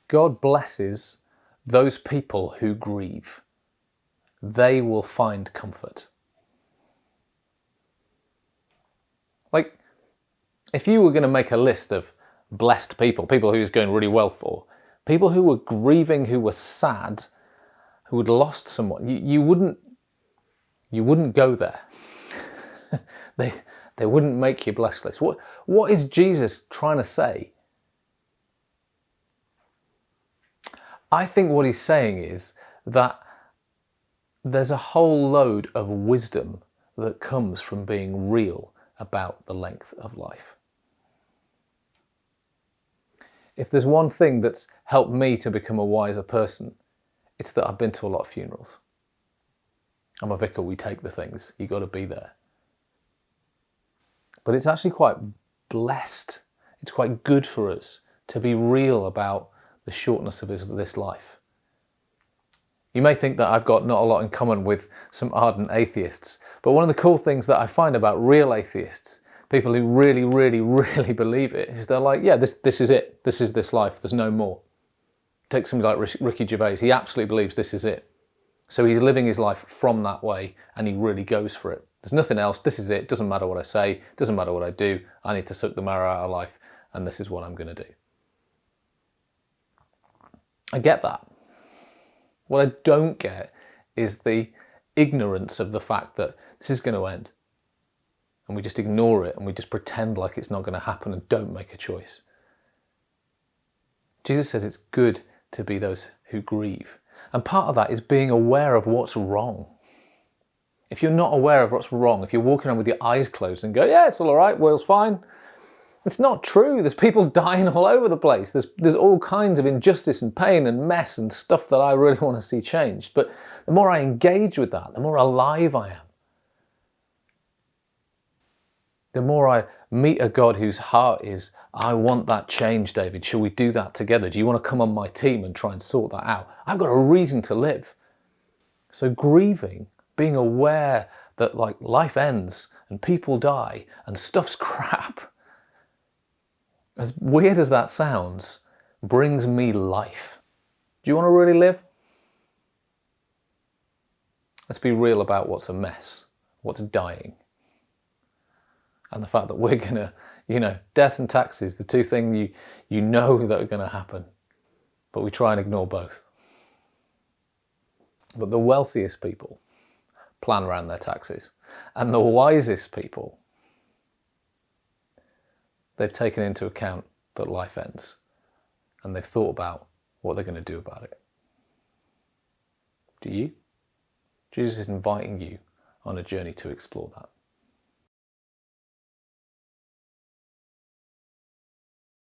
God blesses those people who grieve. They will find comfort. Like, if you were going to make a list of blessed people, people who it's going really well for, people who were grieving, who were sad, who had lost someone, you wouldn't go there. They wouldn't make your blessed list. What is Jesus trying to say? I think what he's saying is that there's a whole load of wisdom that comes from being real about the length of life. If there's one thing that's helped me to become a wiser person, it's that I've been to a lot of funerals. I'm a vicar, we take the things, you got to be there. But it's actually quite blessed, it's quite good for us to be real about the shortness of this life. You may think that I've got not a lot in common with some ardent atheists, but one of the cool things that I find about real atheists, people who really, really, really believe it, is they're like, yeah, this is it. This is this life. There's no more. Take somebody like Ricky Gervais. He absolutely believes this is it. So he's living his life from that way, and he really goes for it. There's nothing else. This is it. Doesn't matter what I say. Doesn't matter what I do. I need to suck the marrow out of life, and this is what I'm going to do. I get that. What I don't get is the ignorance of the fact that this is going to end. And we just ignore it and we just pretend like it's not going to happen and don't make a choice. Jesus says it's good to be those who grieve. And part of that is being aware of what's wrong. If you're not aware of what's wrong, if you're walking around with your eyes closed and go, yeah, it's all right, Will's fine. It's not true. There's people dying all over the place. There's all kinds of injustice and pain and mess and stuff that I really want to see changed. But the more I engage with that, the more alive I am. The more I meet a God whose heart is, I want that change, David. Shall we do that together? Do you want to come on my team and try and sort that out? I've got a reason to live. So grieving, being aware that like life ends and people die and stuff's crap, as weird as that sounds, brings me life. Do you want to really live? Let's be real about what's a mess, what's dying. And the fact that we're going to, death and taxes, the two things you know that are going to happen, but we try and ignore both. But the wealthiest people plan around their taxes, and the wisest people, they've taken into account that life ends, and they've thought about what they're going to do about it. Do you? Jesus is inviting you on a journey to explore that.